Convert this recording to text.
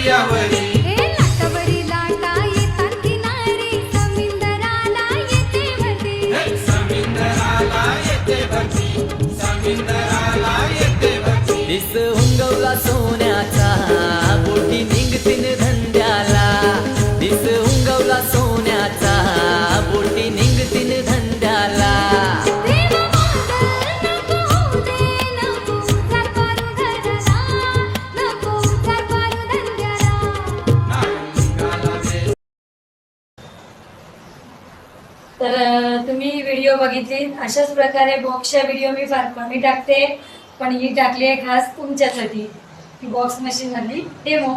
दर्यावरी लाटावरी लाटा येतात किनारी समुद्राला येते भरती समुद्राला येते भरती समुद्राला येते भरती दिस उंगवला सोन्याचा बोटी निघतीन धंद्याला दिस उंगवला सोन्याचा बोटी निघतीन धंद्याला तर तुम्ही व्हिडिओ बघितली अशाच प्रकारे बॉक्सच्या व्हिडिओ मी फार कमी टाकते, पण ही टाकली आहे खास तुमच्यासाठी. ही बॉक्स मशीन मधली डेमो.